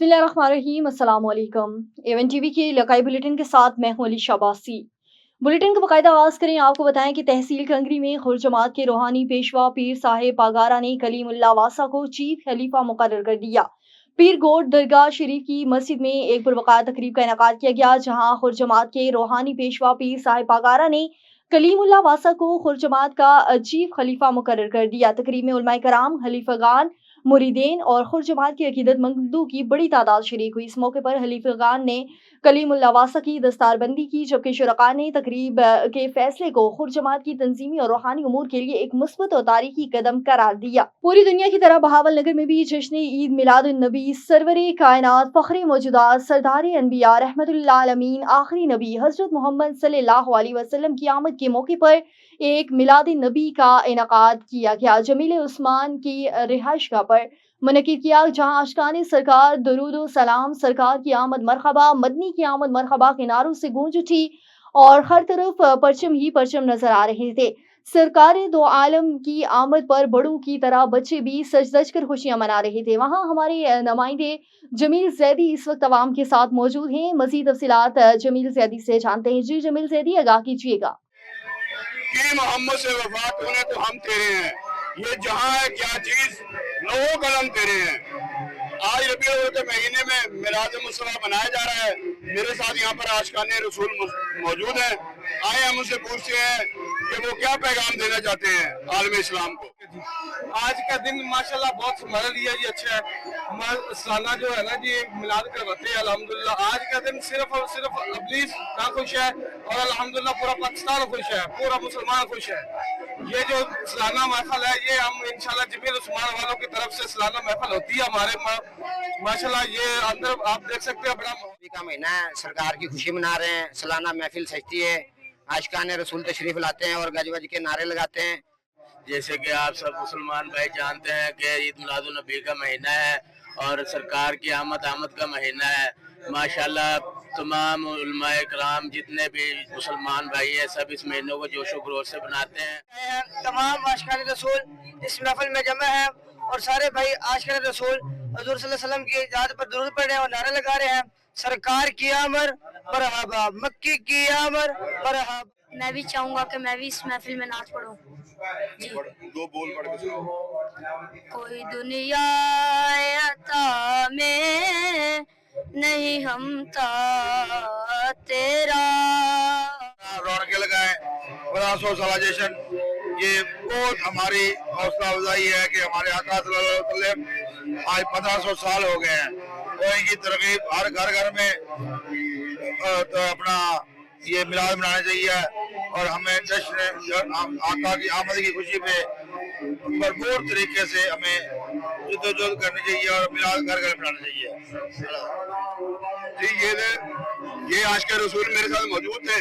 बिस्मिल्लाहिर्रहमानिर्रहीम, अस्सलाम वालेकुम। एवन टीवी के इलाकाई बुलेटिन के साथ मैं हूं अली शाबासी। बुलेटिन का बाकायदा आगाज करें। आपको बताएं कि तहसील कंगरी में खुर जमात के रूहानी पेशवा पीर साहिब पागारा ने कलीमुल्लाह वासा को चीफ खलीफा मुकर्रर कर दिया। पीर गोड दरगाह शरीफ की मस्जिद में एक पुरवकार तकरीब का इनेकाद किया गया, जहां खुर जमात के रूहानी पेशवा पीर साहिब पागारा ने कलीमुल्लाह वासा को खुर जमात का चीफ खलीफा मुकर्रर कर दिया। तकरीब में उलमाए कराम, खलीफागान, मुरीदेन और खुर जमात की अकीदतमंदों की बड़ी तादाद शरीक हुई। इस मौके पर खलीफागान ने कलीमुल्लाह वासा की दस्तारबंदी की, जबकि शुरका ने तकरीब के फैसले को खुर जमात की तंजीमी और रूहानी उमूर के लिए एक मुस्बत और तारीखी कदम करार दिया। पूरी दुनिया की तरह बहावल नगर में भी जश्न ईद मिलादुन नबी सरवरे कायनात फखरे मौजूदात सरदार अनबिया रहमतुल्लिल आलमीन आखिरी नबी हजरत मोहम्मद सल्लल्लाहु अलैहि वसल्लम की आमद के मौके पर एक मिलाद नबी का इनेकाद किया गया। जमील उस्मान की रिहाइशगाह पर मुनक्किद किया, जहां अशकान सरकार दुरूद व सलाम, सरकार की आमद मरहबा, मदनी की आमद मरहबा के नारों से गूंज उठी और हर तरफ परचम ही परचम नजर आ रहे थे। सरकार दो आलम की आमद पर बड़ों की तरह बच्चे भी सज धज कर खुशियां मना रहे थे। वहां हमारे नुमाइंदे जमील जैदी इस वक्त अवाम के साथ मौजूद हैं। मजीद तफसीलात जमील जैदी से जानते हैं। जी जमील जैदी, आगाह कीजिएगा। कि मोहम्मद से वफात होने तो हम तेरे हैं, ये जहां है क्या चीज लोगों कलम तेरे हैं। आज रबीउल अव्वल के महीने में मिलाद मुस्तफा मनाया जा रहा है। मेरे साथ यहाँ पर आशिकान रसूल मौजूद हैं। आए हम उनसे पूछते हैं कि वो क्या पैगाम देना चाहते हैं आलम इस्लाम को। आज का दिन माशाल्लाह बहुत हमारे लिए ये अच्छा है। हमारा सालाना जो है ना जी मिलाद करवाते हैं अल्हम्दुलिल्लाह। आज का दिन सिर्फ और सिर्फ अबलीस ना खुश है और अल्हम्दुलिल्लाह पूरा पाकिस्तान खुश है, पूरा मुसलमान खुश है। ये जो सालाना महफिल है ये हम इंशाल्लाह जमील उस्मान वालों की तरफ से सालाना महफिल होती है हमारे माशाल्लाह। ये अंदर आप देख सकते हैं बड़ा का महीना है, सरकार की खुशी मना रहे हैं। सालाना महफिल सजती है, आशिकान रसूल तशरीफ लाते हैं और गज वज के नारे लगाते हैं। जैसे कि आप सब मुसलमान भाई जानते हैं कि ईद मिलादुन नबी का महीना है और सरकार की आमद का महीना है। माशाल्लाह तमाम उलमाए कराम जितने भी मुसलमान भाई हैं सब इस महीने को जोशो खरोश से बनाते हैं। तमाम आशिकान रसूल इस महफिल में जमा है और सारे भाई आशिकान रसूल हुजूर सल्लल्लाहु अलैहि वसल्लम की याद पर दुरूद पढ़ रहे हैं और नारे लगा रहे हैं। सरकार की आमद मरहबा, मक्की की आमद मरहबा। मैं भी चाहूंगा कि मैं भी इस महफिल में नाच पढ़ूं। दो बोल पढ़ के सुनाओ। कोई दुनिया अता में नहीं हमता तेरा। रौनक लगाए बड़ा साला जश्न। ये बहुत हमारी हौसला अफजाई है कि हमारे आका सल्लल्लाहु अलैहि वसल्लम आज 1500 साल हो गए हैं और इनकी तरकीब हर घर में तो अपना ये मिलाद मनाना चाहिए और हमें जश्न आका की आमद की खुशी पे भरपूर तरीके से हमें जद्दोजहद करनी चाहिए और मिलाद घर मनाना चाहिए। जी ये आज के रसूल मेरे साथ मौजूद थे।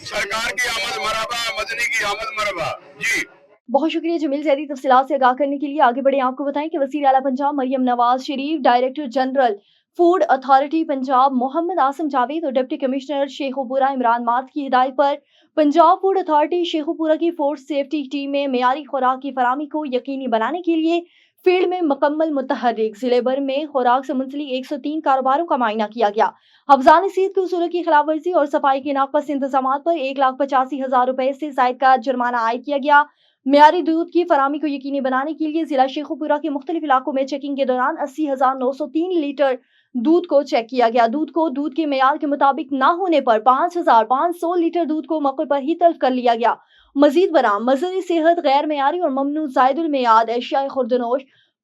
सरकार की आमद मरहबा, मदनी की आमद मरहबा। जी बहुत शुक्रिया जमील जैदी। तफसीलात से आगाह करने के लिए आगे बढ़े। आपको बताएं कि वज़ीर आला Punjab Maryam Nawaz Sharif, director general food authority Punjab Mohammad Asim Javed और डिप्टी कमिश्नर शेखुपुरा इमरान मात की हिदायत पर पंजाब फूड अथॉरिटी शेखुपुरा की फूड सेफ्टी टीम में मेयारी खुराक की फराहमी को यकीनी बनाने के लिए फील्ड में मुकम्मल मुतहर्रिक। जिले भर में खुराक से मुंसलिक 103 कारोबारों का मायना किया गया। हफ्जान सीद के उसूलों की खिलाफ वर्जी और सफाई के नाकस इंतजाम पर 1,85,000 रुपए से जायद का जुर्माना आयद किया गया। मेयारी दूध की फराहमी को यकीनी बनाने के लिए जिला शेखुपुरा के मुख्तलिफ इलाकों में चेकिंग के दौरान 80,903 लीटर दूध को चेक किया गया। दूध को दूध के मेयार के मुताबिक न होने पर 5,500 लीटर दूध को मौके पर ही तल्फ कर लिया गया। मजीद बराम मज़हरी सेहत गैर मेयारी और ममनू जायदुल मेयाद अशिया खुर्दनोश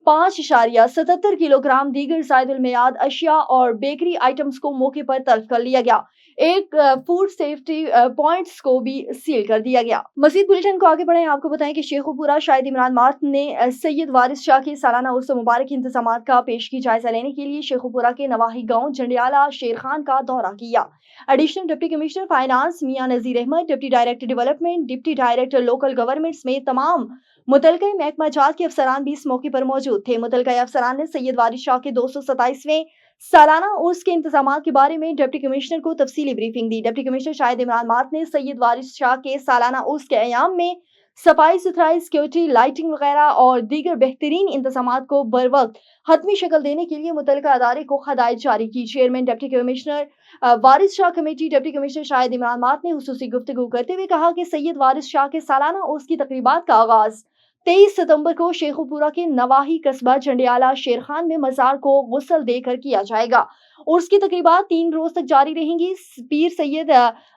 5.77 किलोग्राम दीगर जायदुल मेयाद अशिया और बेकरी आइटम्स को मौके पर तल्फ कर लिया गया। एक फूड सेफ्टी पॉइंट्स को भी सील कर दिया गया। मजीद बुलेटिन को आगे बढ़े। आपको बताएं कि शेखुपुरा शाहिद इमरान मात ने सैयद वारिस शाह के सालाना उर्स मुबारक इंतजाम का पेशगी जायजा लेने के लिए शेखुपुरा के नवाही गांव जंडियाला शेर खान का दौरा किया। Additional deputy commissioner finance Mian Nazir Ahmad, deputy director development, deputy director local government समेत तमाम मुतलका महकमा जात के अफसरान भी इस मौके पर मौजूद थे। मुतलका अफसरान ने सैयद वारिस शाह के 227वें सालाना उर्स के इंतजाम के बारे में डिप्टी कमिश्नर को तफसीली ब्रीफिंग दी। डिप्टी कमिश्नर शाहिद इमरान मात ने सैयद वारिस शाह के सालाना उर्स के अयाम में सफाई सुथराई, सिक्योरिटी, लाइटिंग वगैरह और दीगर बेहतरीन इंतजामात को बर वक्त हतमी शक्ल देने के लिए मुतल्लिका अदारे को हदायत जारी की। Chairman deputy commissioner Waris Shah committee deputy commissioner Shahid Imran मात ने हुसूसी गुफ्तगू करते हुए कहा कि सैयद वारिस शाह के सालाना उर्स की तकरीबात का आगाज 23 सितंबर को शेखुपुरा के नवाही कस्बा चंडियाला शेरखान में मजार को गुस्ल देकर किया जाएगा। उर्स की तकरीबात 3 रोज तक जारी रहेंगी। पीर सैयद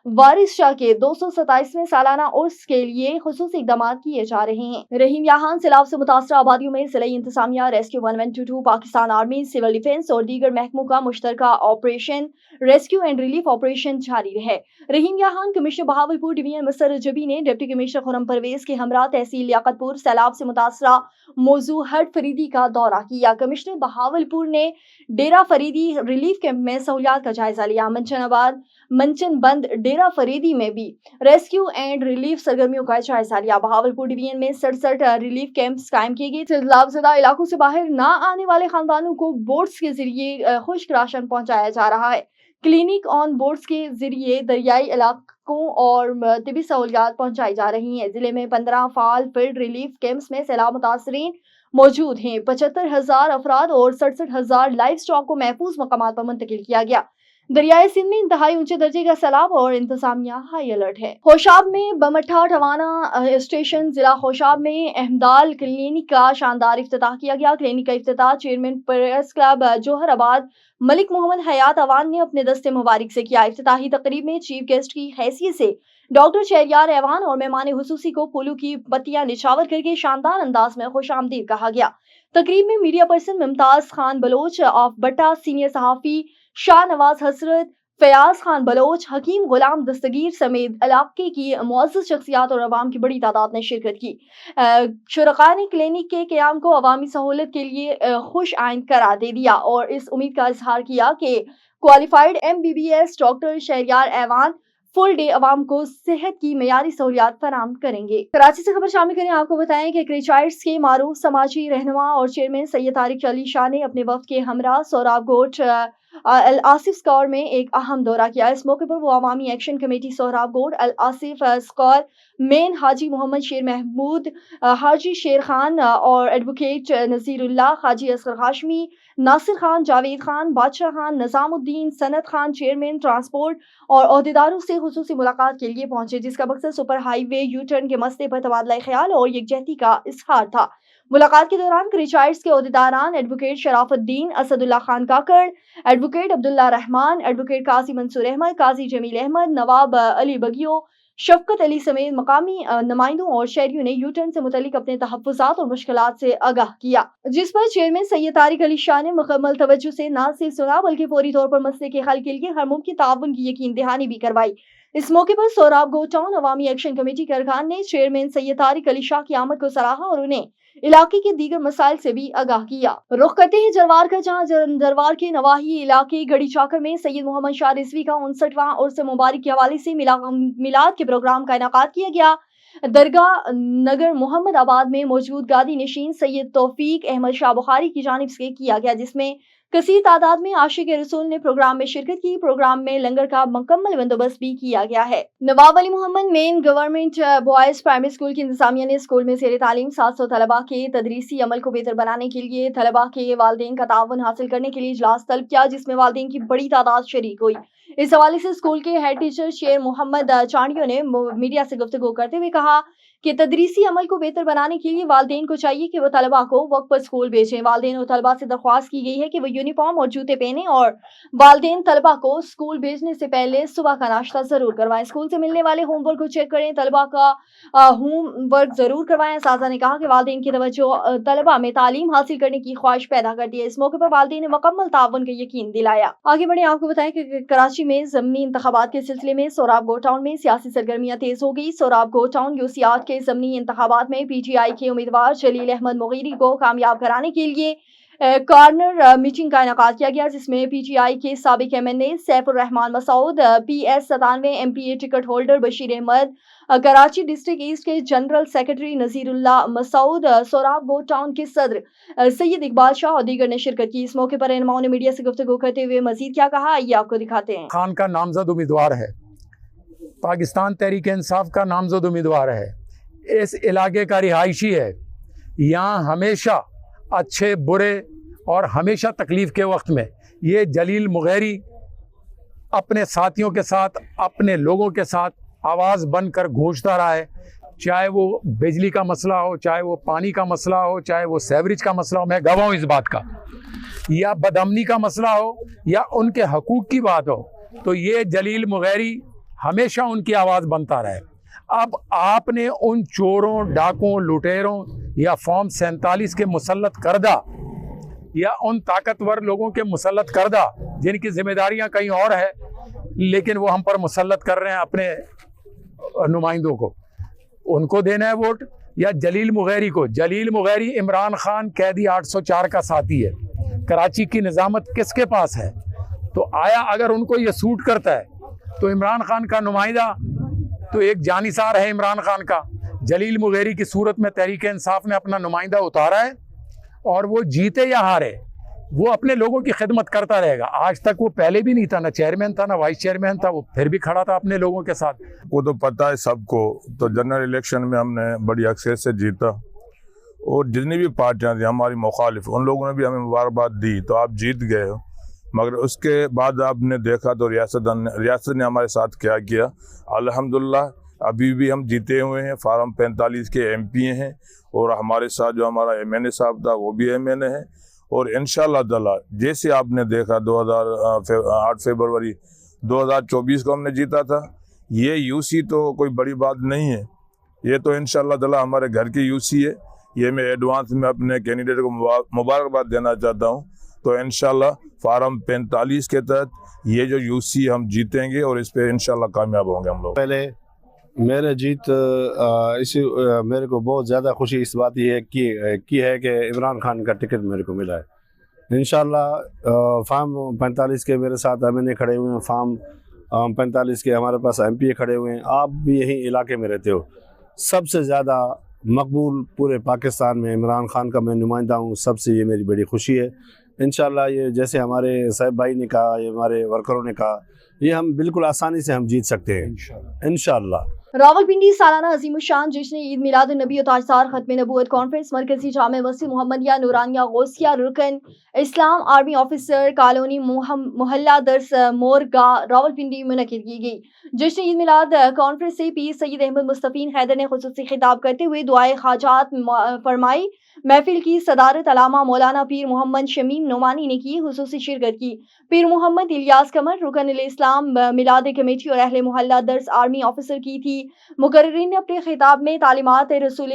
वारिस शाह के 227वें सालाना उर्स के लिए खुसूसी इक़दाम किए जा रहे हैं। रहीम याहान सैलाब से मुतासरा आबादियों में ज़िला इंतजामिया, rescue 1122, Pakistan army, civil defence और दीगर महकमों का मुश्तरका operation rescue and relief operation जारी रहे। रहीम याहान कमिश्नर बहावलपुर डिवीजन मसर जबी ने डिप्टी कमिश्नर खुरम परवेज के हमरा तहसील लियाकतपुर सैलाब से मुतासरा मौजू हट फरीदी का दौरा किया। कमिश्नर बहावलपुर ने डेरा फरीदी रिलीफ कैंप में सहूलियात का जायजा लिया। मंचन बंद डेरा फरीदी में भी रेस्क्यू एंड रिलीफ सरगर्मियों का जायजा लिया। बहावलपुर डिवीजन में 67 रिलीफ कैंप्स कायम किए गए। सैलाबज़दा इलाकों से बाहर ना आने वाले खानदानों को बोट्स के जरिए खुश्क राशन पहुंचाया जा रहा है। क्लिनिक ऑन बोट्स के जरिए दरियाई इलाकों और तिबी सहूलियात पहुंचाई जा रही हैं। जिले में 15 फाल फील्ड रिलीफ कैंप्स में सैलाब मुतासरीन मौजूद हैं। 75,000 अफराद और 67,000 लाइफ स्टॉक को महफूज मकामात पर मुंतकिल किया गया। दरियाई सिंध में इंतहाई ऊंचे दर्जे का सैलाब और इंतजामिया हाई अलर्ट है। होशाब में बमट्ठा टवाना स्टेशन जिला होशाब में अहमदाल क्लिनिक का शानदार इफ्तिताह किया गया। क्लिनिक का इफ्तिताह chairman press club Jauharabad Malik Mohammad Hayat Awan ने अपने दस्ते मुबारक से किया। इफ्तिताही तकरीब में चीफ गेस्ट की हैसियत से डॉक्टर शहरयार ऐवान और मेहमान हुसूसी को फूलों की पत्तियां निछावर करके शानदार अंदाज में खुशामदीद कहा गया। तकरीब में media person Mumtaz Khan Baloch of Batta, senior सहाफी शाह नवाज हसरत, फयाज खान बलोच, हकीम गुलाम दस्तगीर समेत इलाके की मुअज़्ज़ज़ शख्सियात और अवाम की बड़ी तादाद ने शिरकत की। शुरका ने क्लिनिक के क़याम को अवामी सहूलत के लिए खुश आइंद करार दे दिया और इस उम्मीद का इजहार किया कि क्वालिफाइड MBBS डॉक्टर शहरयार ऐवान फुल डे अवाम को सेहत की मेयारी सहूलियात फराम करेंगे। कराची से खबर शामिल करें, आपको बताएं कि क्रिचाइट्स के मारूफ समाजी रहनुमा और चेयरमैन सैयद तारिक अली शाह ने अपने वफ्द के हमरा सोहराब गोट अल आसिफ स्कोर में एक अहम दौरा किया। इस मौके पर वो अवामी एक्शन कमेटी सोहराब गोट अल आसिफ स्कोर मेन हाजी मोहम्मद शेर महमूद, हाजी शेर खान और एडवोकेट नजीरुल्लाह, हाजी असगर हाशमी, नासिर खान, जावेद खान, बादशाह खान, निजामुद्दीन, सनत खान चेयरमैन ट्रांसपोर्ट और अहदेदारों से खुसूसी मुलाकात के लिए पहुंचे, जिसका मकसद सुपर हाईवे यू टर्न के मसले पर तबादला ख्याल और यकजहती का इजहार था। मुलाकात के दौरान क्रिचाइट्स के अहदेदारान एडवोकेट शराफुद्दीन असदुल्ला खान काकड़, एडवोकेट अब्दुल्ला रहमान, एडवोकेट काजी मंसूर अहमद, काजी जमील अहमद, नवाब अली बगियो, शफकत अली समेत मकामी नुमाइंदों और शहरियों ने यूटर्न से मुतल्लिक अपने तहफ़्फ़ुज़ात और मुश्किलात से आगाह किया, जिस पर चेयरमैन सैयद तारिक अली शाह ने मुकम्मल तवज्जो से न सिर्फ सुना बल्कि फौरी तौर पर मसले के हल के लिए हर मुमकिन ताउन की यकीन दहानी भी करवाई। इस मौके पर सोहराब गोट टाउन अवामी एक्शन कमेटी के अरकान ने चेयरमैन सैयद तारिक अली शाह की आमद को सराहा और उन्हें इलाके के दीगर मसाइल से भी आगाह किया। रुख करते हैं जरवार का, जहाँ जरवार के नवाही इलाके गड़ी चाकर में सैयद मोहम्मद शाह रिजवी का 59वां उर्स मुबारक के हवाले से मिलाद के प्रोग्राम का इनाकाद किया गया। दरगाह नगर मोहम्मद आबाद में मौजूद गादी नशीन सैयद तौफीक अहमद शाह बुखारी की जानिब से किया गया, जिसमें कसीर तादाद में आशिक रसूल ने प्रोग्राम में शिरकत की। प्रोग्राम में लंगर का मुकम्मल बंदोबस्त भी किया गया है। Nawab Ali Mohammad main government boys primary school की इंतजामिया ने स्कूल में ज़ेर तालीम 700 तलबा के तदरीसी अमल को बेहतर बनाने के लिए तलबा के वालिदैन का ताउन हासिल करने के लिए इजलास तलब किया, जिसमें वालिदैन की बड़ी तादाद शरीक हुई। इस हवाले से स्कूल के हेड टीचर शेर मोहम्मद चांडियों ने मीडिया से गुफ्तगू करते हुए कहा कि तदरीसी अमल को बेहतर बनाने के लिए वालिदैन को चाहिए कि वो तलबा को वक्त पर स्कूल भेजें। वालिदैन और तलबा से दरख्वास्त की गई है कि वो यूनिफॉर्म और जूते पहने और वालिदैन तलबा को स्कूल भेजने से पहले सुबह का नाश्ता जरूर करवाएं। स्कूल से मिलने वाले होमवर्क को चेक करें, तलबा का होमवर्क जरूर करवाएं। साजा ने कहा कि वालिदैन की तवज्जो तलबा में तालीम हासिल करने की ख्वाहिश पैदा करती है। इस मौके पर वालिदैन ने मुकम्मल ताउन का यकीन दिलाया। आगे बढ़े, आपको बताएं कि कराची में ज़मीनी इंतखाबात के सिलसिले में सोहराब गोट टाउन में सियासी सरगर्मियां तेज हो गई। सोहराब गोट टाउन यूसीआर के ज़मीनी इंतखाबात में PTI के उम्मीदवार जलील अहमद मुगीरी को कामयाब कराने के लिए कॉर्नर मीटिंग का इनेकाद किया गया, जिसमें PTI के साबिक MNA Saifur Rehman Masood, PS 97 MPA ticket holder Bashir Ahmed, Karachi district east के general secretary Nazirullah Masood, Sohrab Goth town के सदर सैयद इकबाल शाह और दीगर ने शिरकत की। इस मौके पर रहनुमाओं ने मीडिया से गुफ्तगू करते हुए मजीद क्या कहा, ये आपको दिखाते हैं। खान का नामजद उम्मीदवार है, पाकिस्तान तहरीक इंसाफ का नामजद उम्मीदवार है, इस इलाके का रिहायशी है। यहाँ हमेशा अच्छे बुरे और हमेशा तकलीफ़ के वक्त में ये जलील मुगैरी अपने साथियों के साथ, अपने लोगों के साथ आवाज़ बनकर गूंजता रहा है। चाहे वो बिजली का मसला हो, चाहे वो पानी का मसला हो, चाहे वो सेवरेज का मसला हो, मैं गवाह हूँ इस बात का, या बदअमनी का मसला हो, या उनके हकूक़ की बात हो, तो ये जलील मुगैरी हमेशा उनकी आवाज़ बनता रहे। अब आपने उन चोरों, डाकुओं, लुटेरों या फॉर्म 47 के मुसल्लत करदा या उन ताकतवर लोगों के मुसल्लत करदा जिनकी जिम्मेदारियां कहीं और है, लेकिन वो हम पर मुसल्लत कर रहे हैं अपने नुमाइंदों को, उनको देना है वोट या जलील मुगैरी को? जलील मुगैरी इमरान खान कैदी 804 का साथी है। कराची की निज़ामत किसके पास है? तो आया अगर उनको ये सूट करता है तो इमरान खान का नुमाइंदा तो एक जानिसार है इमरान खान का। जलील मुगैरी की सूरत में तहरीक इंसाफ ने अपना नुमाइंदा उतारा है और वो जीते या हारे वो अपने लोगों की खिदमत करता रहेगा। आज तक वो पहले भी नहीं था, ना चेयरमैन था ना वाइस चेयरमैन था, वो फिर भी खड़ा था अपने लोगों के साथ। वो तो पता है सबको, तो जनरल इलेक्शन में हमने बड़ी अक्सरियत से जीता और जितनी भी पार्टियां थी हमारी मुखालिफ, उन लोगों ने भी हमें मुबारकबाद दी, तो आप जीत गए हो। मगर उसके बाद आपने देखा तो रियासत ने हमारे साथ क्या किया। अल्हम्दुलिल्लाह अभी भी हम जीते हुए हैं, फार्म 45 के MP हैं और हमारे साथ जो हमारा MNA साहब था वो भी MNA है। और इंशाअल्लाह ताला जैसे आपने देखा 8 फरवरी 2024 को हमने जीता था, ये UC तो कोई बड़ी बात नहीं है, ये तो इंशाअल्लाह ताला हमारे घर की UC है। ये मैं एडवांस में अपने कैंडिडेट को मुबारकबाद देना चाहता हूँ। तो इंशाअल्लाह फार्म 45 के तहत ये जो UC हम जीतेंगे और इस पे इंशाअल्लाह कामयाब होंगे हम लोग। पहले मेरे जीत मेरे को बहुत ज़्यादा खुशी इस बात ये की है कि इमरान खान का टिकट मेरे को मिला है। इंशाअल्लाह फार्म 45 के मेरे साथ MNA खड़े हुए हैं, फार्म 45 के हमारे पास MP खड़े हुए हैं। आप भी यहीं इलाके में रहते हो। सबसे ज़्यादा मकबूल पूरे पाकिस्तान में इमरान खान का मैं नुमाइंदा हूँ, सबसे ये मेरी बड़ी खुशी है। इंशाअल्लाह ये जैसे हमारे साहिब भाई ने कहा, ये हमारे वर्करों ने कहा, ये हम बिल्कुल आसानी से हम जीत सकते हैं इंशाअल्लाह। रावलपिंडी सालाना अजीमुशान जश्न ईद मिलाद नबी और ताजदार खत्म नबूवत कॉन्फ्रेंस मरकजी जामे मस्जिद मोहम्मदिया नूरानिया गौसिया रुकन इस्लाम आर्मी ऑफिसर कॉलोनी मोहल्ला दर्स मोरगा रावलपिंडी मुनक्किद की गई। जश्न ईद मिलाद कॉन्फ्रेंस से पीर सैयद अहमद मुस्तफीन हैदर ने खुसूसी खिताब करते हुए दुआए खाजात फरमाई। महफिल की सदारत अलामा मौलाना पीर मोहम्मद शमीम नोमानी ने की, खुसूसी शिरकत की पीर मोहम्मद इलियास कमर रुकन इस्लाम मिलाद कमेटी और अहले मोहल्ला दर्स आर्मी ऑफिसर की थी। मुकर्रिरीन ने अपने खिताब में तालीमात रसूल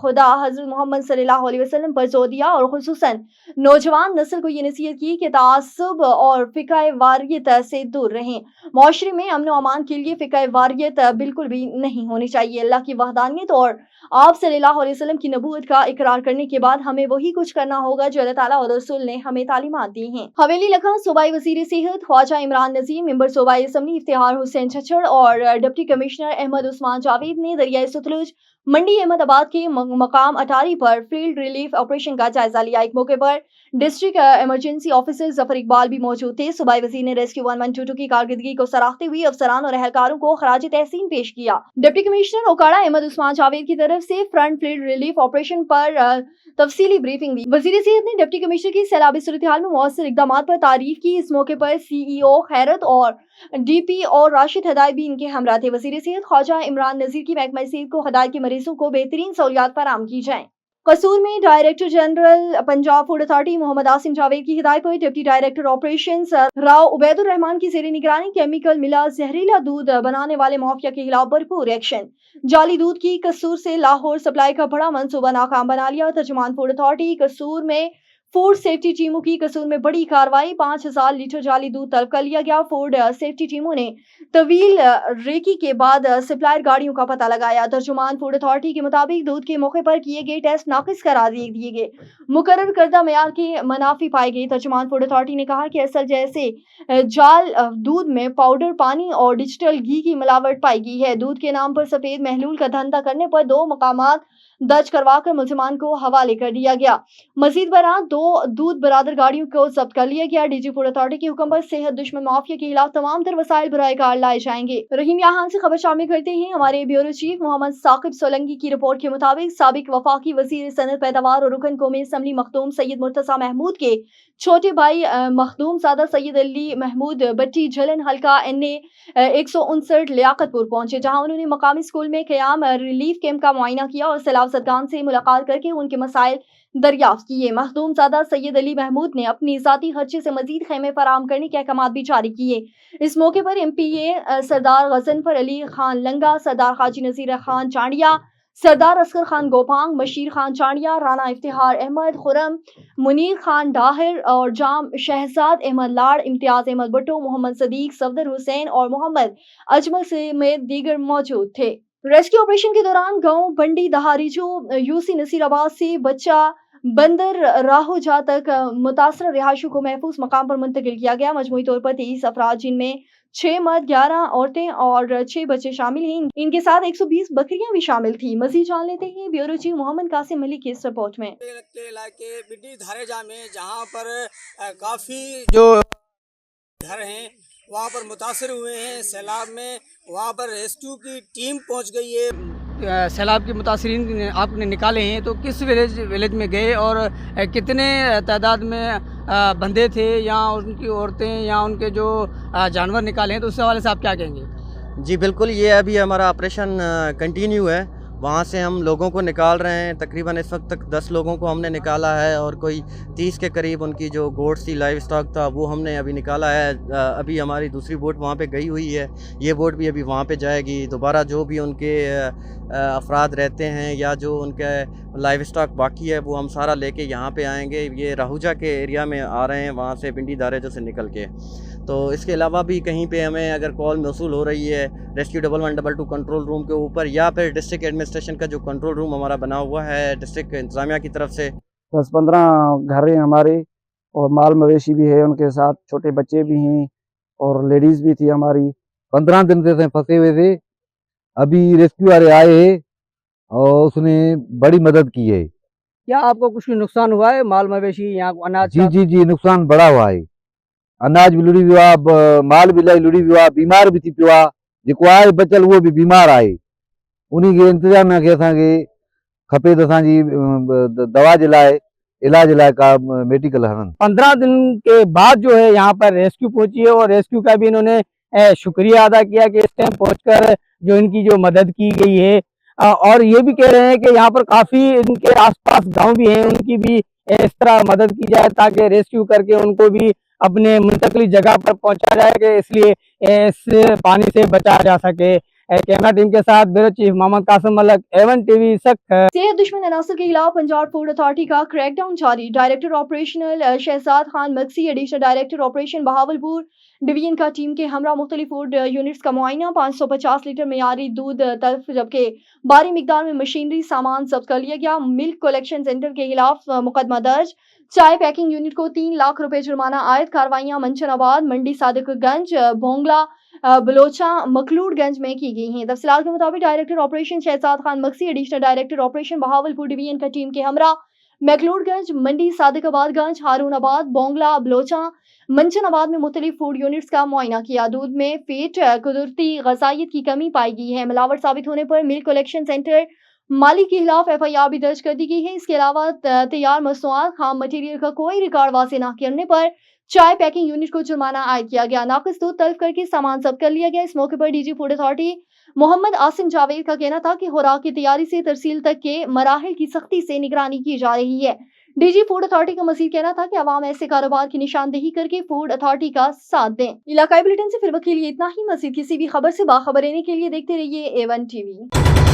खुदा हज़रत मोहम्मद सल्लल्लाहु अलैहि वसल्लम पर जोर दिया और खुसूसन नौजवान नस्ल को ये नसीहत की कि तासुब और फ़िक़्ह वारियत से दूर रहें। माशरे में अमन व अमान के लिए फ़िक़्ह वारियत बिल्कुल भी नहीं होनी चाहिए। अल्लाह की वहदानियत और आप सल्लल्लाहु अलैहि वसल्लम की नबूवत का इकरार करने के बाद हमें वही कुछ करना होगा जो अल्लाह ताला और रसूल ने हमें तालीमात दी हैं। हवेली लखा सूबाई वज़ीर सेहत ख्वाजा इमरान नज़ीर, मेंबर सूबाई असम्बली इफ्तिखार हुसैन छछड़ और डिप्टी कमिश्नर अहमद उस्मान जावेद ने दरियाए सतलुज मंडी अहमदाबाद के मकाम अटारी पर फील्ड रिलीफ ऑपरेशन का जायजा लिया। एक मौके पर district emergency officer Zafar Iqbal भी मौजूद थे। सूबाई वज़ीर ने रेस्क्यू 1122 की कारकर्दगी को सराहते हुए अफसरान और एहलकारों को खराज तहसीन पेश किया। डिप्टी कमिश्नर ओकाड़ा अहमद उस्मान जावेद की तरफ से फ्रंट फील्ड रिलीफ ऑपरेशन पर तफसीली ब्रीफिंग दी। वज़ीर सेहत ने डिप्टी कमिश्नर की सैलाबी सूरत हाल में मौसर इकदाम पर तारीफ की। इस मौके पर CEO खैरत और DP और राशिद हदायत भी इनके हमरा थे। वज़ीर सेहत ख्वाजा इमरान नज़ीर की महकमा सेहत को हदायत के मरीजों को बेहतरीन सहूलियात फराहम की जाएं। कसूर में director general Punjab food authority Muhammad Asim Javed की हिदायत पर deputy director operations Rao Ubaidur Rehman की ज़ेर निगरानी केमिकल मिला जहरीला दूध बनाने वाले माफिया के खिलाफ भरपूर एक्शन। जाली दूध की कसूर से लाहौर सप्लाई का बड़ा मंसूबा नाकाम बना लिया। तर्जुमान फूड अथॉरिटी कसूर में फूड सेफ्टी टीमों की कसूर में बड़ी कार्रवाई, 5000 लीटर जाली दूध तलब कर लिया गया। फूड सेफ्टी टीमों ने तवील रेकी के बाद सप्लायर गाड़ियों का पता लगाया। तर्जुमान फूड अथॉरिटी के मुताबिक दूध के मौके पर किए गए टेस्ट नाकिस करार दिए गए, मुकर्रर करदा मेयार के मुनाफी पाए गए। तर्जुमान फूड अथॉरिटी ने कहा कि असल जैसे जाल दूध में पाउडर, पानी और डिजिटल घी की मिलावट पाई गई है। दूध के नाम पर सफेद महलूल का धंधा करने पर 2 मकामात दर्ज करवाकर मुलजिमान को हवाले कर दिया गया। मजीद बरां 2 दूध बरादर गाड़ियों को जब्त कर लिया गया। डीजी फूड अथॉरिटी के हुक्म पर सेहत दुश्मन माफिया के खिलाफ तमाम तर वसाइल बराए कार लाए जाएंगे। रहीम यहाँ से खबर शामिल करते हैं हमारे ब्यूरो चीफ मोहम्मद साकिब सोलंकी की रिपोर्ट के मुताबिक साबिक वफाकी वजीर सनत पैदावार और रुकन कौमी असम्बली मखदूम सैयद मुर्तजा महमूद के छोटे भाई मखदूम ज़ादा सैयद अली महमूद बट्टी झलन हल्का NA 159 लियाकतपुर पहुंचे, जहां उन्होंने मकामी स्कूल में क़याम रिलीफ कैंप का मुआयना किया और सैलाब ज़दगान से मुलाकात करके उनके मसाइल दरियाफ्त किए। मखदूम ज़ादा सैयद अली महमूद ने अपनी ज़ाती खर्चे से मजीद खैमे फराहम करने के अहकाम भी जारी किए। इस मौके पर MPA सरदार गजनफर अली खान लंगा, सरदार हाजी नज़ीर खान चांडिया, सरदार असगर खान गोपांग, बशीर खान चांडिया, राना इफ्तिहार अहमद, खुरम मुनीर खान डाहिर और जाम शहजाद अहमद लाड़, इम्तियाज अहमद भुट्टो, मोहम्मद सदीक, सफदर हुसैन और मोहम्मद अजमल समेत दीगर मौजूद थे। रेस्क्यू ऑपरेशन के दौरान गांव बंडी दहारीजो UC नसीराबाद से बच्चा बंदर राहोजा तक मुतासर रिहायशों को महफूज मकाम पर मुंतकिल किया गया। मजमूई तौर पर 23 अफराद, जिनमें 6 मर्द, 11 औरतें और 6 बच्चे शामिल हैं। इनके साथ 120 बकरियां भी शामिल थी। मजीद जान लेते हैं ब्यूरो चीफ मोहम्मद कासिम मलिक की इस रिपोर्ट में। के इलाके बिड्डी धारेजा में जहाँ पर काफ़ी जो घर हैं वहाँ पर मुतासर हुए हैं सैलाब में, वहाँ पर रेस्क्यू की टीम पहुँच गई है। सैलाब के मुतासरीन आपने निकाले हैं, तो किस विलेज में गए और कितने तादाद में बंदे थे या उनकी औरतें या उनके जो जानवर निकाले हैं, तो उस हवाले से आप क्या कहेंगे? जी बिल्कुल, ये अभी हमारा ऑपरेशन कंटिन्यू है। वहाँ से हम लोगों को निकाल रहे हैं। तकरीबन इस वक्त तक 10 लोगों को हमने निकाला है और कोई 30 के करीब उनकी जो गोड्स थी, लाइव स्टॉक था, वो हमने अभी निकाला है। अभी हमारी दूसरी बोट वहाँ पे गई हुई है, ये बोट भी अभी वहाँ पे जाएगी। दोबारा जो भी उनके अफराद रहते हैं या जो उनके लाइव स्टॉक बाकी है वो हम सारा लेके यहाँ पे आएंगे। ये राहुजा के एरिया में आ रहे हैं, वहाँ से बिंडी दारेजो से निकल के। तो इसके अलावा भी कहीं पे हमें अगर कॉल मौसूल हो रही है रेस्क्यू 1112 कंट्रोल रूम के ऊपर या फिर डिस्ट्रिक्ट एडमिनिस्ट्रेशन का जो कंट्रोल रूम हमारा बना हुआ है डिस्ट्रिक्ट इंतज़ामिया की तरफ से, 10-15 घर हैं हमारे और माल मवेशी भी है, उनके साथ छोटे बच्चे भी हैं और लेडीज़ भी थी हमारी। 15 दिन से फंसे हुए थे। अभी रेस्क्यू वाले आए हैं और उसने बड़ी मदद की है। क्या आपको कुछ नुकसान हुआ है माल मवेशी या अनाज? जी नुकसान बड़ा हुआ है। अनाज भी लुड़ी हुआ, माल भी लुड़ी हुआ, बीमार भी थी पिया, जो आए बचल वो भी बीमार आए। उन्हीं के इंतजाम में असांखे खपे तो असांजी दवा जे लाइ इलाज लाइ का मेडिकल हन। 15 दिन के बाद जो है यहाँ पर रेस्क्यू पहुंची है और रेस्क्यू का भी इन्होंने शुक्रिया अदा किया कि इस टाइम पहुंचकर जो इनकी जो मदद की गई है। और ये भी कह रहे हैं कि यहाँ पर काफ़ी इनके आसपास गांव भी हैं, उनकी भी इस तरह मदद की जाए ताकि रेस्क्यू करके उनको भी अपने मुंतकली जगह पर पहुंचा जाए, इसलिए इस पानी से बचाया जा सके। कैमरा टीम के साथ bureau chief Muhammad Qasim Malik, A1 TV सख्त। सेहत दुश्मन अनासर के खिलाफ पंजाब फूड अथॉरिटी का क्रैकडाउन जारी। Director operational Shahzad Khan Maksi, additional director operation Bahawalpur division का टीम के हमरा मुख्तलिफ फूड यूनिट्स का मुआयना। 550 लीटर मेयारी दूध तल्फ जबकि भारी मिकदार में मशीनरी सामान जब्त कर लिया गया। मिल्क कलेक्शन सेंटर के खिलाफ मुकदमा दर्ज। चाय पैकिंग यूनिट को 3 लाख रुपए जुर्माना आयद। कार्रवाइयां मंचनाबाद, मंडी सादिकगंज, भोंगला, बलोचा, मखलूडगंज में की गई हैं। तफसीलात के मुताबिक director operation Shahzad Khan Maksi, additional director operation Bahawalpur division का टीम के हमरा मखलूडगंज, मंडी सादिकाबादगंज, हारूनाबाद, बोंगला, बलोचा, मंचनाबाद में मुख्तलिफ फूड यूनिट्स का मुआयना किया। दूध में फैट, कुदरती गजाइत की कमी पाई गई है। मिलावट साबित होने पर मिल्क कलेक्शन सेंटर मालिक के खिलाफ FIR भी दर्ज कर दी गई है। इसके अलावा तैयार मसनूआत खाम मटीरियल का कोई रिकॉर्ड वाज़ेह न करने पर चाय पैकिंग यूनिट को जुर्माना आयद किया गया। नाकिस दूध तल्फ करके सामान जब्त कर लिया गया। इस मौके पर DG food authority Muhammad Asim Javed का कहना था कि खुराक की तैयारी से तरसील तक के मराहिल की सख्ती से निगरानी की जा रही है। DG फूड अथॉरिटी का मजीद कहना था कि अवाम ऐसे कारोबार की निशानदेही करके फूड अथॉरिटी का साथ दें। इलाकाई बुलेटिन से फिर वक्त के लिए इतना ही। मजीद किसी भी खबर से बाखबर रहने के लिए देखते रहिए A1 TV।